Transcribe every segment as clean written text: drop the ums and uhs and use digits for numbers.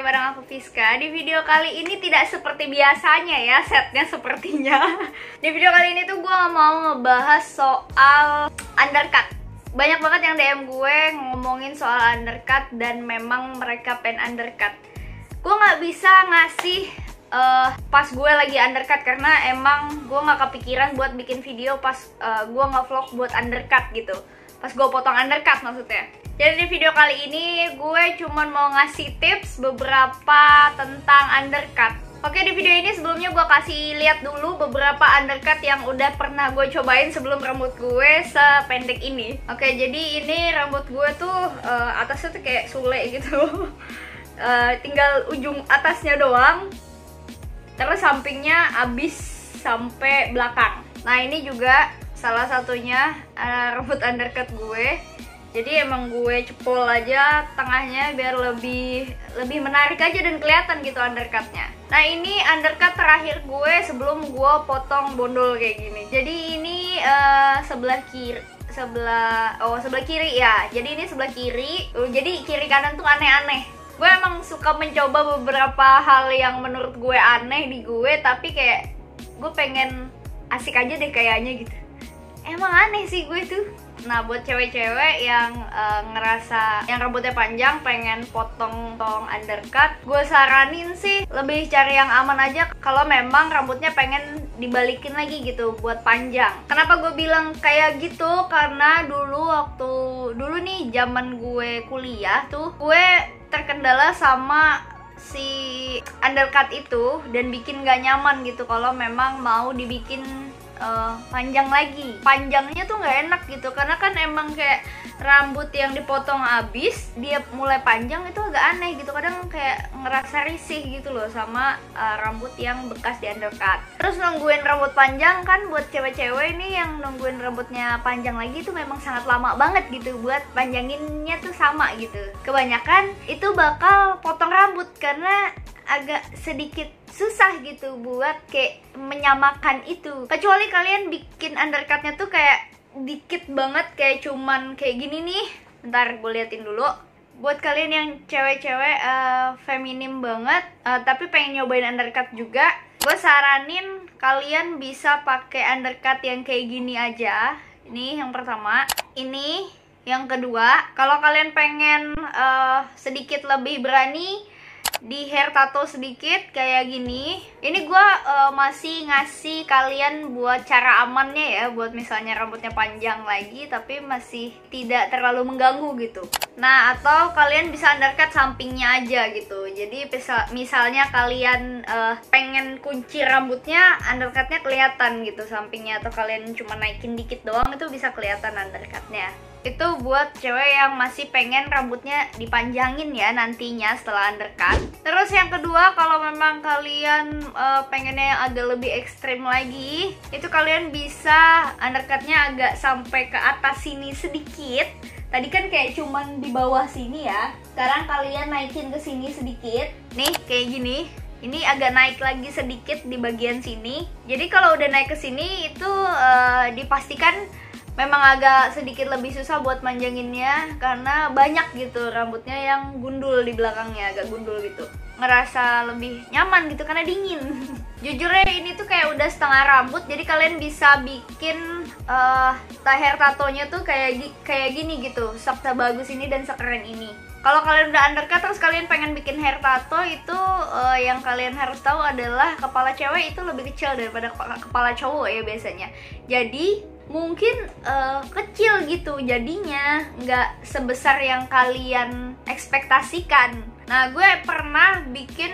lagi bareng aku Fiska. Di video kali ini tidak seperti biasanya ya, setnya sepertinya. Di video kali ini tuh gue mau ngebahas soal undercut. Banyak banget yang DM gue ngomongin soal undercut dan memang mereka pengen undercut. Gue nggak bisa ngasih pas gue lagi undercut karena emang gue nggak kepikiran buat bikin video pas gue nge-vlog buat undercut gitu. Pas gue potong undercut maksudnya. Jadi di video kali ini gue cuman mau ngasih tips beberapa tentang undercut. Oke, di video ini sebelumnya gue kasih lihat dulu beberapa undercut yang udah pernah gue cobain sebelum rambut gue sependek ini. Oke, jadi ini rambut gue tuh atasnya tuh kayak sule gitu. Tinggal ujung atasnya doang. Terus sampingnya abis sampai belakang. Nah, ini juga salah satunya rambut undercut gue. Jadi emang gue cepol aja tengahnya biar lebih menarik aja dan kelihatan gitu undercutnya. Nah, ini undercut terakhir gue sebelum gue potong bondol kayak gini. Jadi ini sebelah kiri ya. Jadi ini sebelah kiri. Jadi kiri kanan tuh aneh-aneh. Gue emang suka mencoba beberapa hal yang menurut gue aneh di gue, tapi kayak gue pengen asik aja deh kayaknya gitu. Emang aneh sih gue tuh. Nah, buat cewek-cewek yang ngerasa yang rambutnya panjang pengen potong undercut, gue saranin sih lebih cari yang aman aja kalau memang rambutnya pengen dibalikin lagi gitu buat panjang. Kenapa gue bilang kayak gitu? Karena dulu nih zaman gue kuliah tuh gue terkendala sama si undercut itu dan bikin gak nyaman gitu kalau memang mau dibikin panjang lagi. Panjangnya tuh nggak enak gitu karena kan emang kayak rambut yang dipotong abis dia mulai panjang itu agak aneh gitu. Kadang kayak ngerasa risih gitu loh sama rambut yang bekas di undercut. Terus nungguin rambut panjang kan buat cewek-cewek ini yang nungguin rambutnya panjang lagi tuh memang sangat lama banget gitu buat panjanginnya tuh sama gitu. Kebanyakan itu bakal potong rambut karena agak sedikit susah gitu buat kayak menyamakan itu. Kecuali kalian bikin undercutnya tuh kayak dikit banget, kayak cuman kayak gini nih. Bentar gue liatin dulu. Buat kalian yang cewek-cewek feminim banget tapi pengen nyobain undercut juga, gue saranin kalian bisa pakai undercut yang kayak gini aja. Ini yang pertama. Ini yang kedua. Kalau kalian pengen sedikit lebih berani di hair tattoo sedikit kayak gini, ini gue masih ngasih kalian buat cara amannya ya, buat misalnya rambutnya panjang lagi tapi masih tidak terlalu mengganggu gitu. Nah, atau kalian bisa undercut sampingnya aja gitu. Jadi misalnya kalian pengen kunci rambutnya, undercutnya kelihatan gitu sampingnya, atau kalian cuma naikin dikit doang itu bisa kelihatan undercutnya. Itu buat cewek yang masih pengen rambutnya dipanjangin ya nantinya setelah undercut. Terus yang kedua, kalau memang kalian pengennya yang agak lebih ekstrim lagi, itu kalian bisa undercutnya agak sampai ke atas sini sedikit. Tadi kan kayak cuman di bawah sini ya. Sekarang kalian naikin ke sini sedikit. Nih, kayak gini. Ini agak naik lagi sedikit di bagian sini. Jadi kalau udah naik ke sini itu dipastikan memang agak sedikit lebih susah buat manjanginnya karena banyak gitu rambutnya yang gundul di belakangnya, agak gundul gitu. Ngerasa lebih nyaman gitu karena dingin. Jujurnya ini tuh kayak udah setengah rambut, jadi kalian bisa bikin hair tattoo-nya tuh kayak gini gitu, sebagus ini dan sekeren ini. Kalau kalian udah undercut terus kalian pengen bikin hair tattoo itu yang kalian harus tahu adalah kepala cewek itu lebih kecil daripada kepala cowok ya biasanya. Jadi mungkin kecil gitu jadinya, nggak sebesar yang kalian ekspektasikan. Nah, gue pernah bikin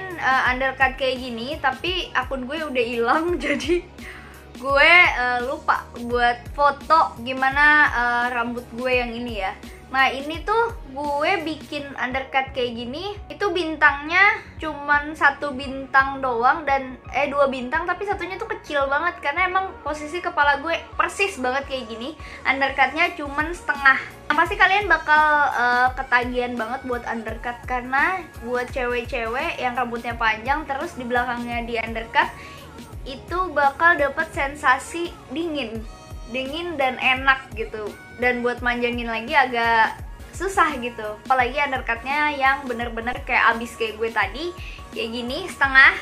undercut kayak gini tapi akun gue udah hilang jadi gue lupa buat foto gimana rambut gue yang ini ya. Nah, ini tuh gue bikin undercut kayak gini, itu bintangnya cuman 1 bintang doang dan 2 bintang, tapi satunya tuh kecil banget karena emang posisi kepala gue persis banget kayak gini. Undercutnya cuman setengah. Nah, pasti kalian bakal ketagihan banget buat undercut karena buat cewek-cewek yang rambutnya panjang terus di belakangnya di undercut itu bakal dapet sensasi dingin dan enak gitu. Dan buat manjangin lagi agak susah gitu. Apalagi undercutnya yang bener-bener kayak abis kayak gue tadi, kayak gini setengah,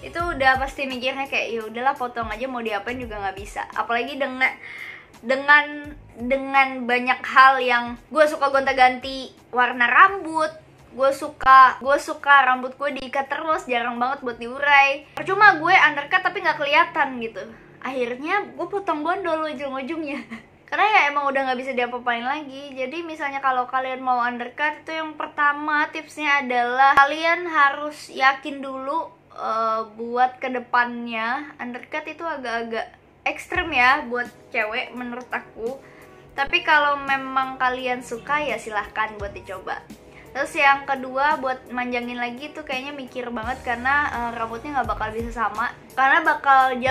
itu udah pasti mikirnya kayak ya udahlah potong aja, mau diapain juga nggak bisa. Apalagi dengan banyak hal yang gue suka gonta-ganti warna rambut, gue suka rambut gue diikat terus, jarang banget buat diurai. Percuma gue undercut tapi nggak kelihatan gitu. Akhirnya gue potong gondol ujung-ujungnya. Karena ya emang udah nggak bisa diapa-apain lagi. Jadi misalnya kalau kalian mau undercut, itu yang pertama tipsnya adalah kalian harus yakin dulu buat kedepannya. Undercut itu agak-agak ekstrem ya buat cewek menurut aku. Tapi kalau memang kalian suka ya silahkan buat dicoba. Terus yang kedua buat manjangin lagi tuh kayaknya mikir banget, karena rambutnya nggak bakal bisa sama. Karena bakal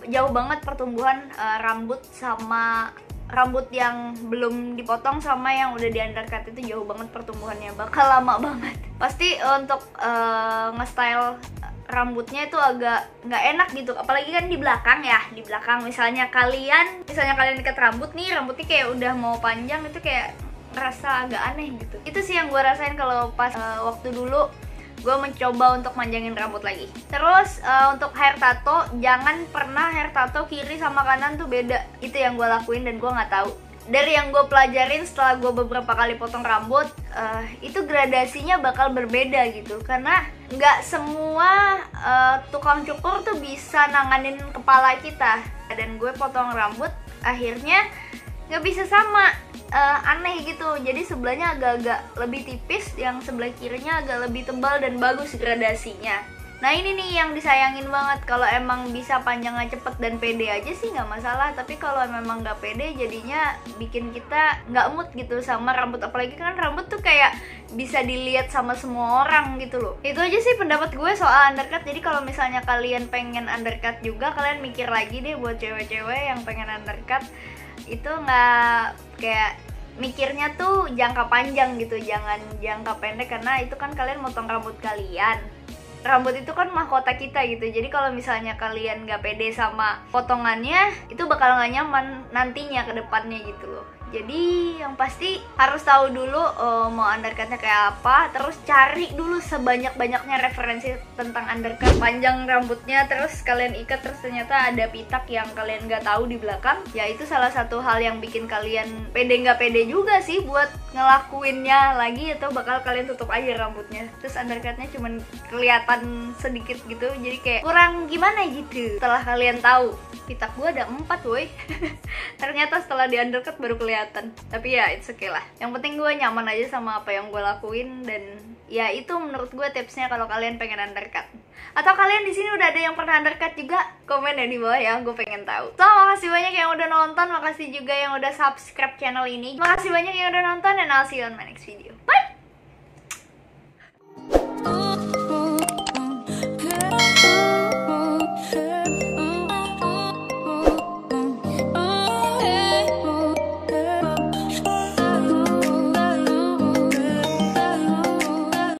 jauh banget pertumbuhan rambut sama rambut yang belum dipotong sama yang udah di undercut, itu jauh banget pertumbuhannya, bakal lama banget. Pasti untuk nge-style rambutnya itu agak nggak enak gitu, apalagi kan di belakang ya. Di belakang misalnya kalian ikat rambut nih, rambutnya kayak udah mau panjang, itu kayak rasa agak aneh gitu. Itu sih yang gue rasain kalau pas waktu dulu gue mencoba untuk manjangin rambut lagi. Terus untuk hair tato, jangan pernah hair tato kiri sama kanan tuh beda. Itu yang gue lakuin dan gue nggak tahu. Dari yang gue pelajarin setelah gue beberapa kali potong rambut, itu gradasinya bakal berbeda gitu. Karena nggak semua tukang cukur tuh bisa nanganin kepala kita. Dan gue potong rambut, akhirnya nggak bisa sama, aneh gitu. Jadi sebelahnya agak-agak lebih tipis, yang sebelah kirinya agak lebih tebal dan bagus gradasinya. Nah ini nih yang disayangin banget. Kalau emang bisa panjangnya cepet dan pede aja sih nggak masalah. Tapi kalau memang nggak pede, jadinya bikin kita nggak mood gitu sama rambut. Apalagi kan rambut tuh kayak bisa dilihat sama semua orang gitu loh. Itu aja sih pendapat gue soal undercut. Jadi kalau misalnya kalian pengen undercut juga, kalian mikir lagi deh buat cewek-cewek yang pengen undercut. Itu nggak kayak mikirnya tuh jangka panjang gitu, jangan jangka pendek. Karena itu kan kalian motong rambut kalian, rambut itu kan mahkota kita gitu. Jadi kalau misalnya kalian nggak pede sama potongannya, itu bakal nggak nyaman nantinya ke depannya gitu loh. Jadi yang pasti harus tahu dulu mau undercutnya kayak apa. Terus cari dulu sebanyak-banyaknya referensi tentang undercut. Panjang rambutnya, terus kalian ikat, terus ternyata ada pitak yang kalian nggak tahu di belakang. Ya itu salah satu hal yang bikin kalian pede nggak pede juga sih buat ngelakuinnya lagi. Atau bakal kalian tutup aja rambutnya, terus undercutnya cuman kelihatan sedikit gitu. Jadi kayak kurang gimana gitu. Setelah kalian tahu pitak gue ada 4 woy. Ternyata setelah di undercut baru kelihatan. Tapi ya it's okay lah. Yang penting gue nyaman aja sama apa yang gue lakuin. Dan ya itu menurut gue tipsnya kalau kalian pengen undercut. Atau kalian di sini udah ada yang pernah undercut juga? Komen ya di bawah ya, gue pengen tahu. So makasih banyak yang udah nonton, makasih juga yang udah subscribe channel ini. Makasih banyak yang udah nonton, dan I'll see you on my next video. Bye!